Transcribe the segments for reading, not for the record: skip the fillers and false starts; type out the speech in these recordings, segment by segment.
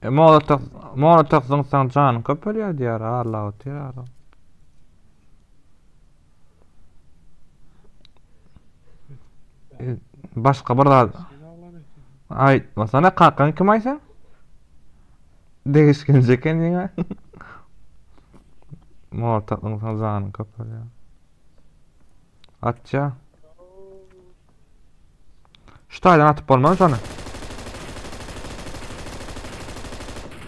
Molotov sen canın köpeliyor diyor Allah diyor. Başka bir da ay masana kalkan kim aysan? Değişken jeken yine. Molotov sen canın köpeliyor. Atça. Ştaydan atıp olmalı sana.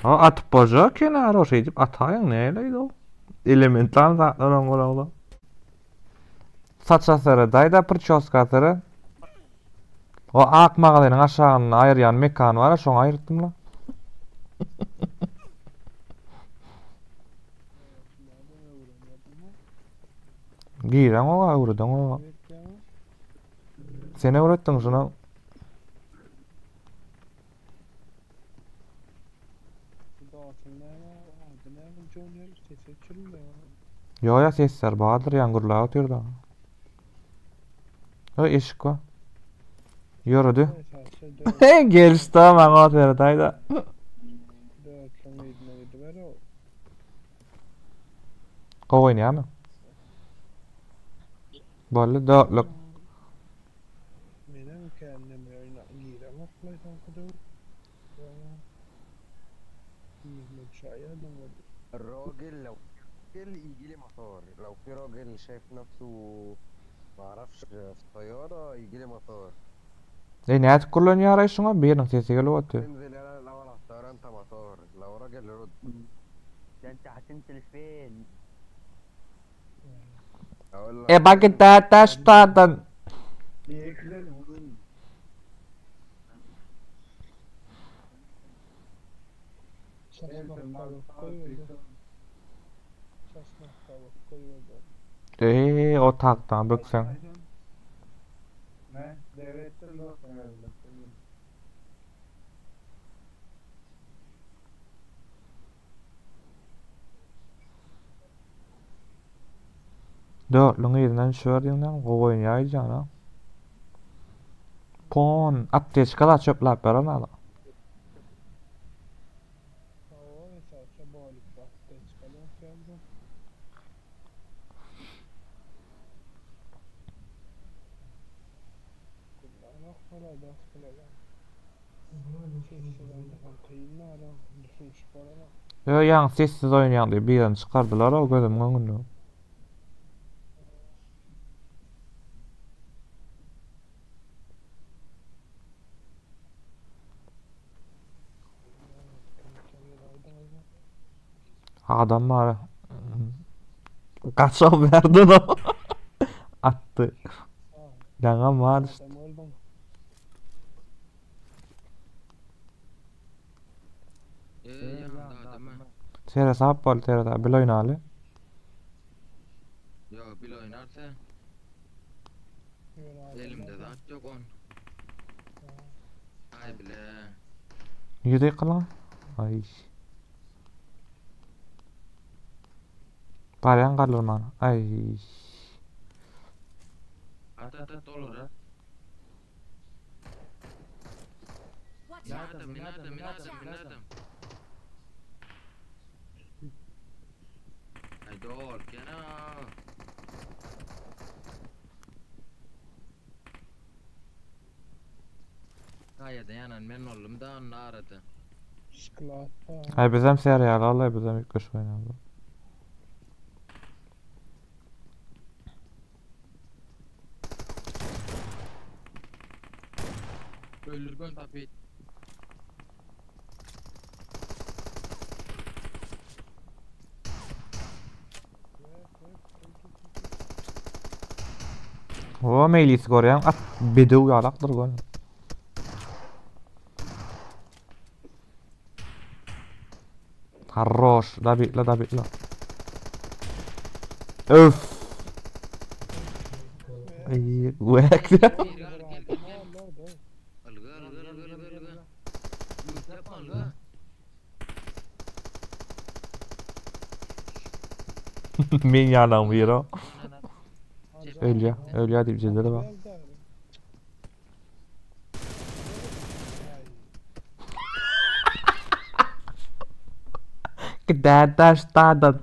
O atıp bozacak kenar o şey deyip atayın neyleydi o? Elemental zatlardan ola. Saçasları dayda pırçoskatları. O ak mağazanın aşağının ayıryan mekan var, şoňa aýyrtdym la. Giýren o awrudan o. Sen öwretdiň şuna. Ýa sesler badyr ýangurlar ötürdi. O eşik wa. Ýörüdi. Gelişdi maňa ötürdi dayda. Goýnýarmy? Bolle dörtlük. الراجل لو يجي لي مطار، لو في راجل شايف نفسه ما اعرفش في الطيارة يجي لي مطار. Näçe kullanýar şoňa biriň sesi gelipdi. انزل انا الاول على الطيارة انت مطار، لو راجل رد. ده انت هتنزل فين؟ اقول لك Bagda taştadan. O taktan böksen. Dörtlüň ýerinden şördüňden goýunýar jana. Pon apteczkala çöplap beran ala. Yo ýa sessiz oýnaýan diýip birden çykardylar o gözüm öňünde. Adam var. Kaçak verdin o. Attı. Yangan var işte. Sera sahip bol sera da bil oynaly. Yo bil oynarsa elimde de at yok on. Ay bile. Ýüdi kılan. Ay. Baryan kalır mana. Ay. At olur ha. Minadım. Ay dol gene. Kayada yanan men oldum da onu aradı. Ay bizem serial Allah bizem ilk köş oynadı. Öldürgün tapit. O meylis goryan at bedew ýalakdyr gon. Harroş, David. Öf. Ay, wek. Alga. Yusuf alga. Men ýanam biro. Ölýär diýip jeleri bak. Gidär daştadan.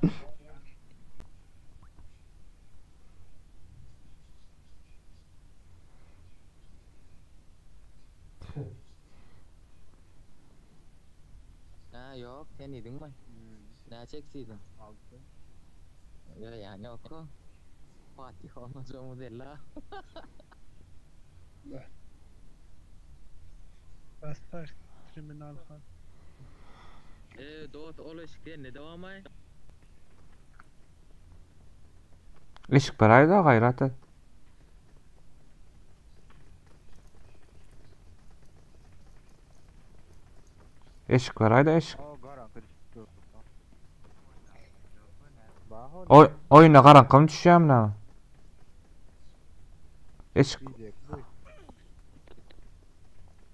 Ha yok sen idin mi? Ne çeksidin? Ya yani yok o. Fatih olmaz o modella. Basta kriminal han. Doğut oluşken ne devam ay? Işık barayda gayrat et. Eşik barayda eşik. O garan kırıştı. Baho Oyuna karanqam düşýärmi näme? Eşik.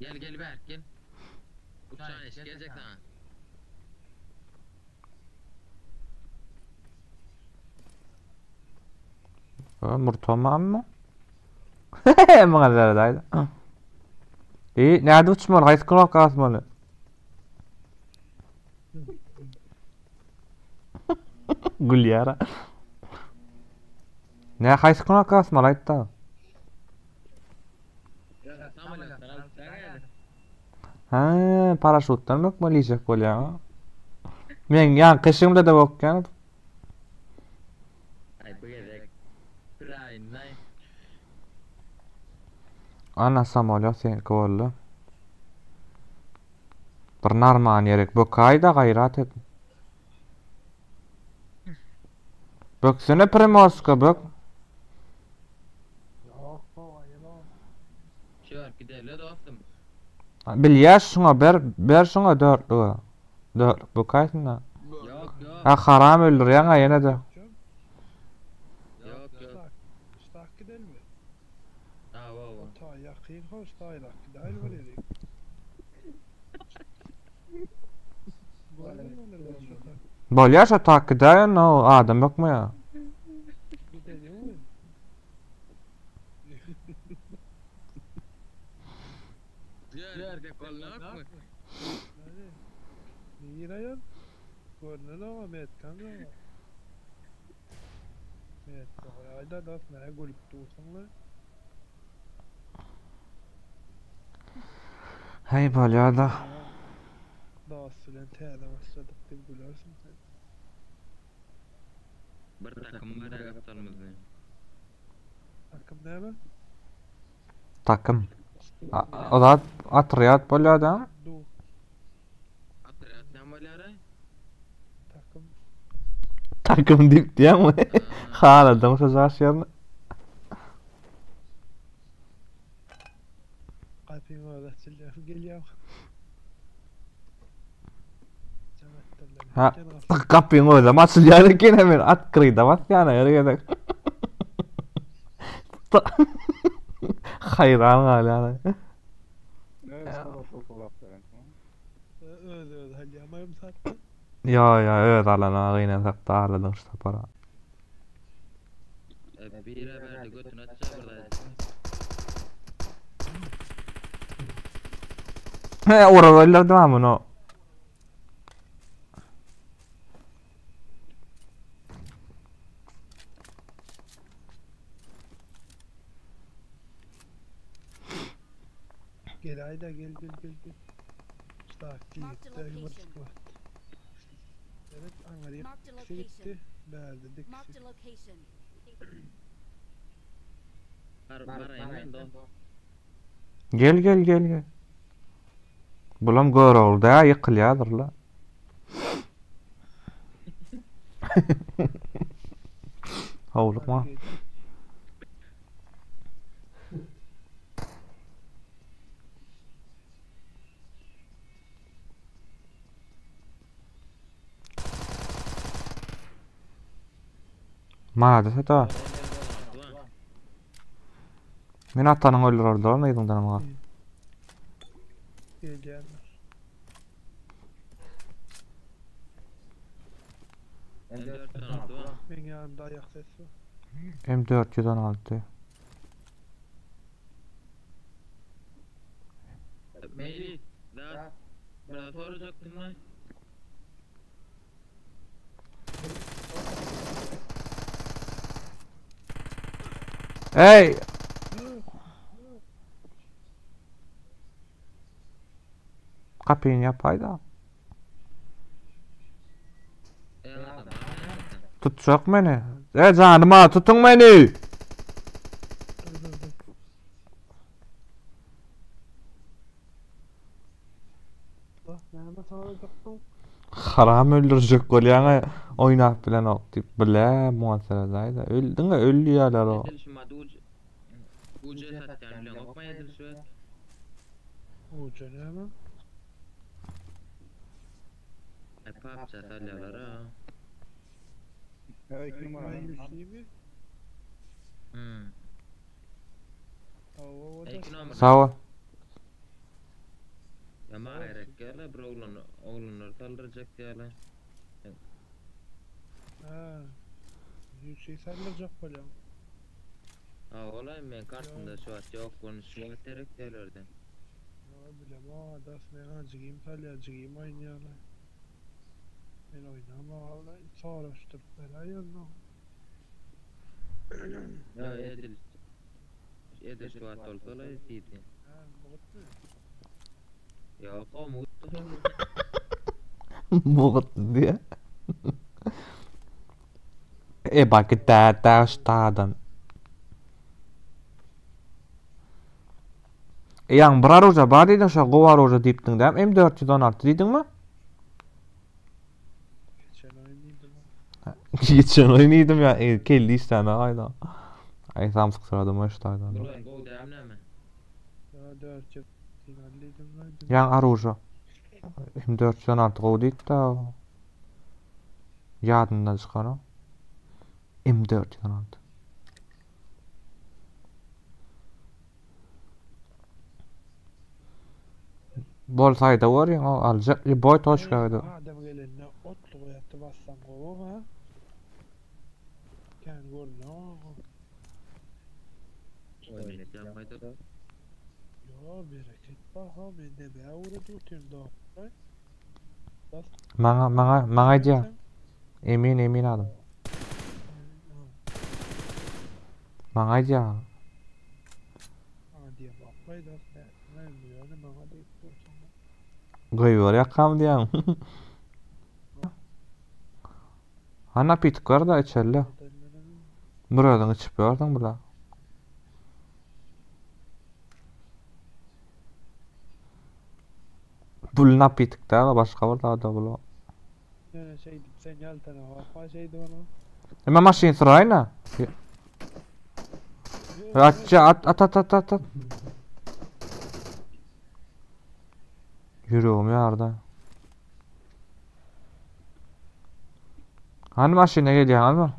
Gel Berk gel. Uçağın eş gelecek sana. Murtamammy? Maňa daýdy. Näde uçmaly? Gaýsy kulak asmaly? Gülýär. Nä gaýsy kulak asmaly aýtdy? Samolyotdan alıp gel. Ha, paraşutdan bökmelijek bolýar. Men ýa kışymda da bökýän. Ay bu gerek. Kırayın nay. Ana samolyot seniki boldy. Bir narman ýerek bökäýda gaýrat et. Böksene Primorska bök. Şör gidelim dostum. Bilýär şuňa ber şuňa dörtlüge. Dörtlük bökäýsin da. Yok. Ha haram öldürýän ýene de. Yok. Stark gidelim mi? Ha wow. Ta yakın hoş tayrak gidelim var erik. Bolýar şo takda no adam bökmeýär. Gidelim mi? Diğer de kollanak mı? Hadi. Nirayan. Görünür ama metkan ama. Metkan. Ayda das ne golüp dursanlar. Hey bolýar da. Das bilen täze başladık dip gülersin sen. Bir takım var kaptanımızda. Takım näme? Takım. O da atryat bolýar da. Du Atrat ne mallara? takım. Takım dip diýärmi? Haladan sözaşýarmy? Kalbim orada çildir geliyor. Cemaatlerle. Ha, kapyň özüm açylýar eken hemen at kyrýda basýan ýere. Hayran galýar. Öyle hadi yamayım sattı. Ya öz alana gyna sakda aladyň şu para. Bire verdi götüne atacak burada. He oralar tamam no. Gel ayda gel. Stark Marked a gitti. location. Evet Angarya Marked a gitti. location. Berdi dik. Marked a location. Barayım ben Gel. Bulam görolda ýykylýardyr la. Howlukma. Mana da sata. Men atanyň öldürýärdi, onu ýygyňdan ama. Gel. Ben yanımda ayak sesi var. M416. Meyli. Da. Burada soracaktın lan. Hey! Kapıyı yapaydı. Adam. Tutacak beni. Canıma tutun beni. Bak neme sağlayacaktım. Haram öldürecek golyanı oynap bilen ok dip bile muhaseredaydı. Öldün de öldüyorlar o. Edilişmedi ucu satyan bilen okma edilişi. Uca neme? Pap satalyalar ha. Ya 2 numara. Yüzüğü mi? Hava İki da numara. Sağ ol. Ya mağayrek gele bir oğlunlar kaldıracak diyorlar. ha. Yüzüğü sallayacak falan. Ha olay men kartında şu at yok konuşuyor terek diyorlardı. Ya bilem o das ne acıyım sallayacağım oynuyorlar. Ben oynama vallahi sarhoştur falan yanına. Ya edil şu at olsalar istiydi. Ha mutlu. Ya o mutlu. Mugat diye. Bak da stadan. Yang bir aroja bar diýdiň şo gowa aroja diýipdiň däm M416 diýdiň mi? Geçen oynaydım. Geçen oynaýdym ya kelli istene ayda. Ay samsyk sıradım başlaýdan. Ulan go demleme. Ya 4 yıl finalliydim lan. Yang aroja. M416 gowy diýip da. Ýadyndan çykan o. M416. Bolsayda var ya o aljak boy toşgaydı. Adam gelenine otlu koyattı bassan kovu ha. Kendi görünüyor. Oynet yapmaydı. Yo bereket baha ben de be uğradı tutuyorum da. Maňa diýär. Emin adam. Maňa diýär. Hadi bakmayı da ne diyor ne bana deyip dursun. Goýber ýakam diýäň. Hanna pitik var da içerli. Buradan içip gördün bula. Bulna pitik da başka var da bula. Ne şey sen yaltana bakma şeydi ona. Emma maşin sırayna. At. Yüreğim yarda. Hani maşine geliyor hani?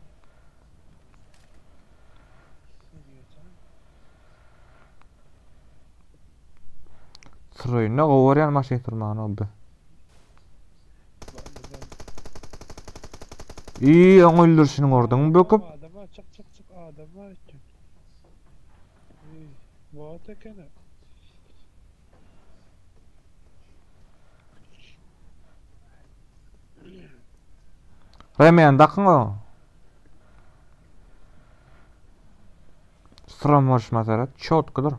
Sırayna gowaryan maşin sırmağına obbe. İyi öldürsün oradan böküp. Adama çık adama için. Bu tekene. Remen dakın o. Sıramış mesela çotkudur.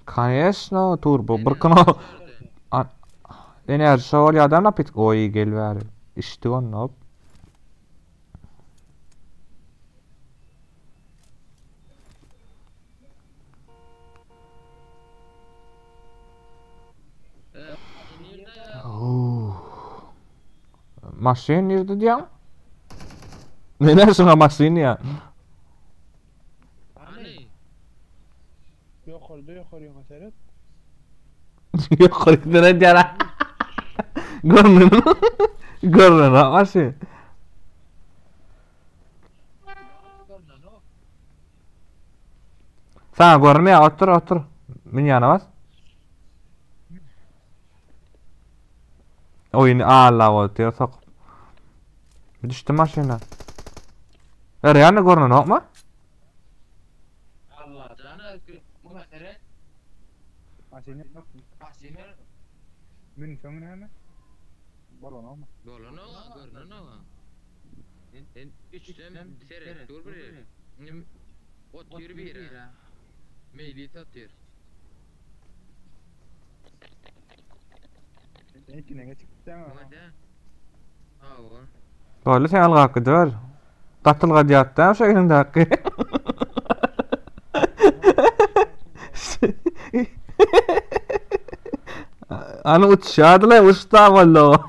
Конечно, turbo. Bir kına enerji şöyle adam napit oy gelver. İşte onu. Maşin nerede diýäň? Nene şuna maşin ya. Hani? Yukarıda mesela. Yok ne diýär? Görnün maşin. Sana görnüyor otur. Min ýana bas. Oyun otur sok. Düştü maşina. Reýany görnün okma? Allah canı bu mesele. Masini yok. Pasine Benim sonuna hemen. Balon ama. bolano görnün o. Üçten seret dur bir. Ot yürü bir ya. Meyli tatıyor. Sen içine çıktın ama. Hadi. Awa. Böyle sen al hakkı dur. Tatılga diyattan şu elinde hakkı. Anı uçuşadılar uçta valla.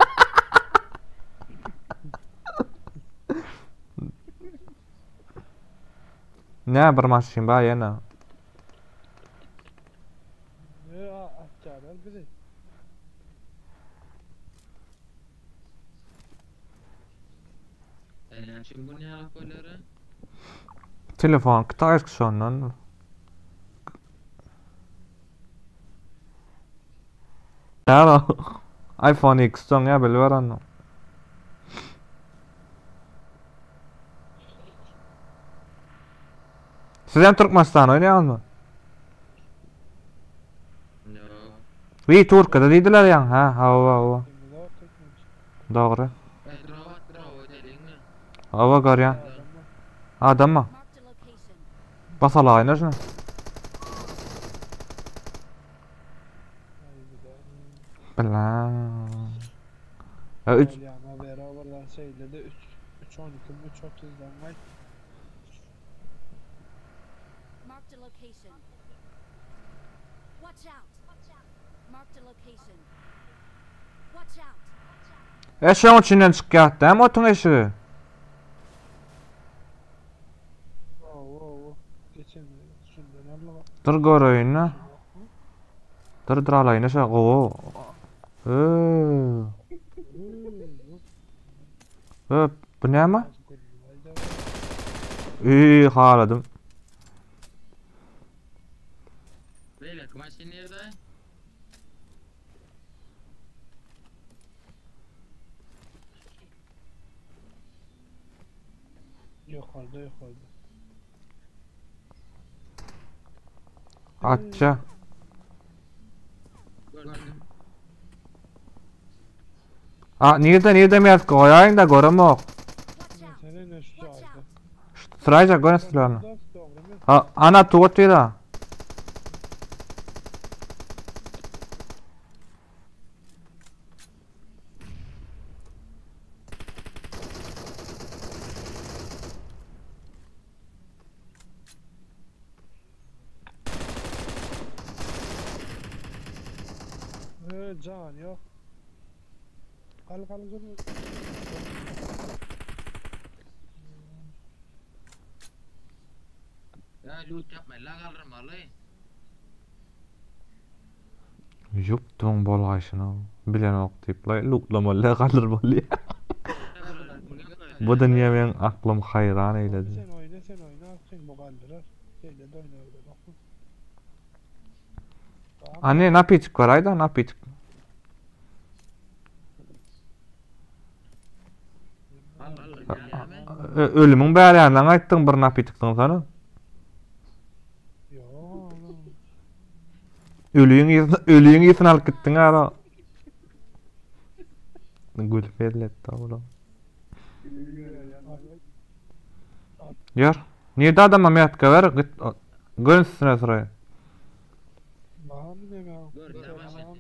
Ne bir maşin ba yana. Atçalar bizi. Şimdi bu ne alakaları? Telefon kıtayız ki sondan. Ya iPhone X son ya biliver onu. Siz hem Türkmenistan oynayan mı? No. Vi Turka'da dediler ya. Ha hava. Şimdi de tekmemiş. Doğru. Drava dedin mi? Hava görüyen. Adam mı? Marked a location. Basala oynar şunu. Bela. Ya üç. Ama beraberler söyledi 3.12 3.30'dan var. Marked a location. Watch out. Marked a location. Watch out. Eşeğin içinden çıkacaktı hem otun eşeği. Geçen şundan Allah. Dur göreyim ne? Dur alayın eşeği. Oo. Bu ne ama? İyi haladım. Böyle kumaşı nerede? Yukarıda. Atça. Gördüm. Nerede mi yazık koyayım da göremok. Watch out. Senin ne şu Watch ayda? out. Sırayca görün silahını. Doğru mu? Ana tuğutuyla. Can yok. Kal dur. Ya loot yapma la kalırım vallahi. Yuptun bolaşını. Bilen ok deyip luklamalı kalır böyle. Bu dünya benim aklım hayran eyledi. Sen oyna. Sen bu kaldırar. Şeyle de oyna öyle bak. Anne napitik var ayda napitik. Ölümün bäränlen aýtdyň bir napitikden sana. Yo. Ölüyüň ýerini alyp gitdiň ara. Gül berlet tawla. Ýar. Nerede adam amyatka ber? Gönsüne sıraya. Baham ne be? Gör, tamam.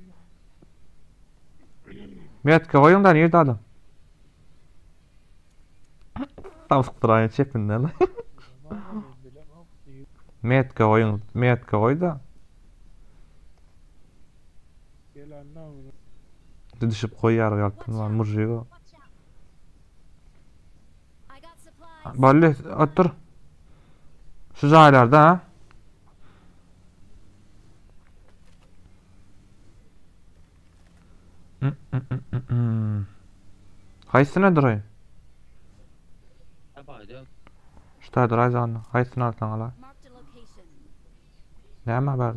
Miyatka koyun da nerede adam? Tam sıktırayan çepinden lan. Miyatka koyun. Miyatka koy da. Gel anna. Didişip koyar yaptın var murjigo. Watch out. I got supplies. Balle otur. Şu zaylarda ha. Haysına duray. Yapacağım. Şta duray zanna. Haysına alsan ala. Marked a location. Näme haber?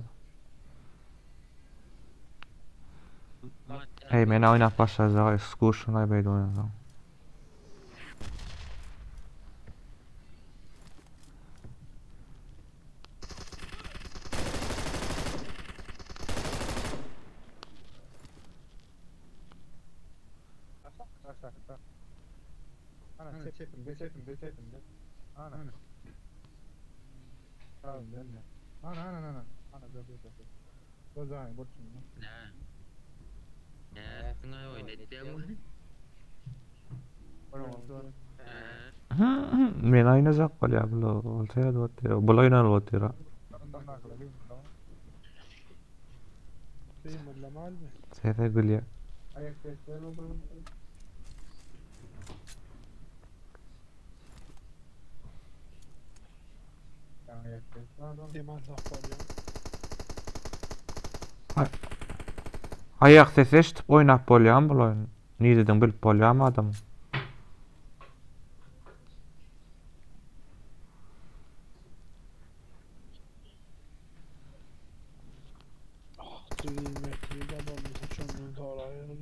Hey meni oynap başlayacak. Excursion'a beyde oynayacağım. Ana çektim de. Ana. Tamam ben de. Ana. Ana dur. Bozayım borçum. Nè, ngơi hồi nét tiêu. Men oynayacak bolýar bu olsa da bol oynanıp otyra. Şey mırla mal mı? Sese gülýär. Ayak sesleri olur. Ayak sesleri. Demal sahbar ya. Ayak sesi eşitip oynap bolýan bol oyun. Nideden bilip bolýarmy adam? Kıymetli babamızı çömün tarayalım.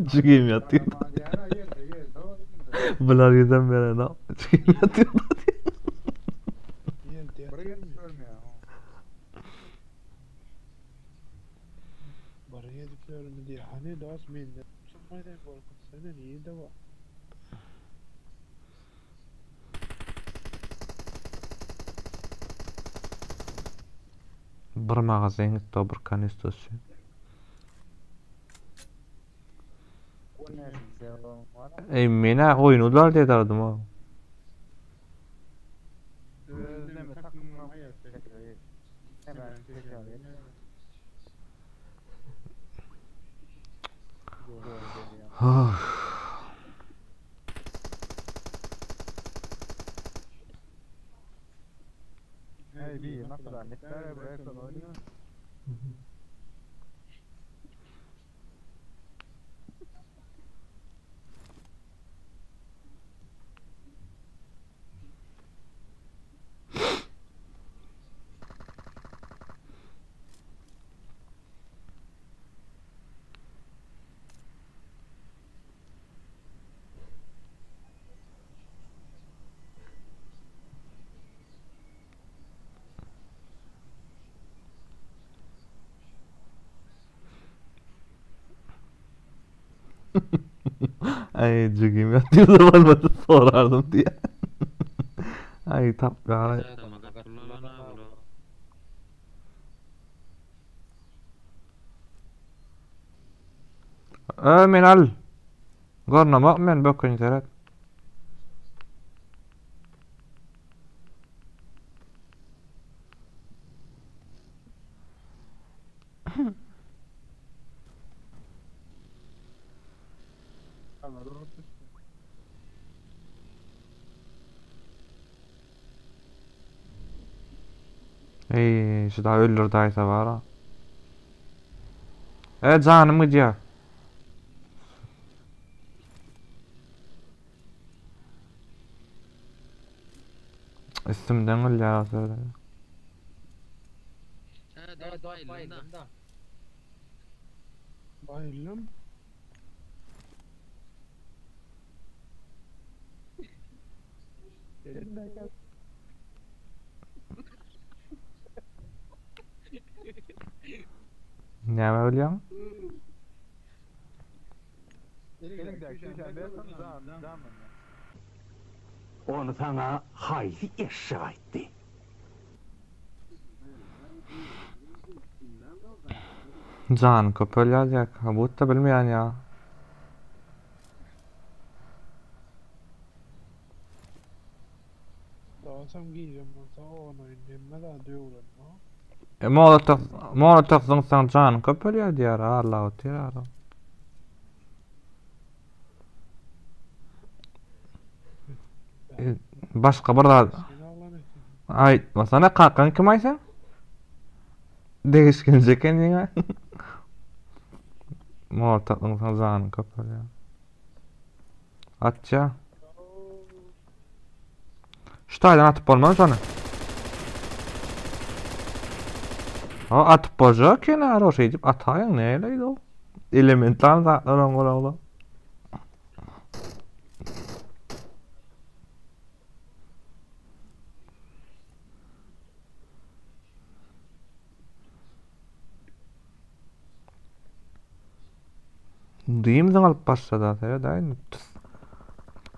Çıkayım yatayım. Bular yüzden beri ne? Çıkayım yatayım. Yer diye. Buraya görmüyor. Baraya dikliyorum diye. Hani daha mende. Sunmaydan korkut. Senin iyi de var. Bir magazin gitdi, bir kanistrosu. Mene oynular dedi adam o. Özleme takımına ayak sesleri. Hemen sesleri. Hey bir nasıl da netler buraya kadar. Ay çıkayım yatayım zaman bana sorardım diye. Ay tapgara. Men al. Gornamak men bökün seret. Ey, şu da öldür daysa var ha. Canım gidiyor. İstimden öldü ya söyle. Evet, bayıldım da. Bayılım. Ne ölüyor? Onu sana hayli eşya etti. Can köp ölecek. Bu da bilmeyen ya. Dağsam giyeceğim. Sağ onu inme daha diyorum. Molotof sen can köp ölüyor diyor. Allah otur. Başka bir da. Ay, sana kalkan kim aysan? Değişkince kendine. Molotof'un sen can köp ölüyor. Atça. Şu taydan atıp olmam sana. O atıp bozacak ki ne şey deyip atayın neyleydi o? Elementler zaten oğlu. Diyeyim alıp başladı ya da aynı.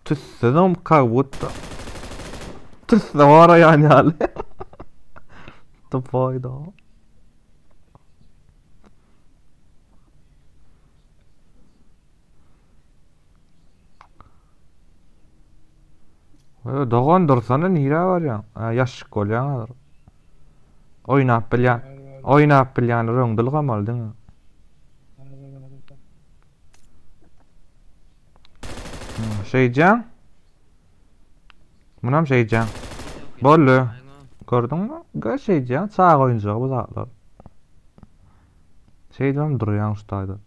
Tüssüzüm kavutta. Tüssü var yani hali. Tıpayda. Doğan dursana nire var ya. Yaşık ol ya. Oynap bilyan. Oynap bilyan röngdül gamal değil mi? Şeycan. Munam şeycan. Bollu. Gördün mü? Gö şeycan sağ oyuncu bu zatlar. Şeycan duruyor ustaydı.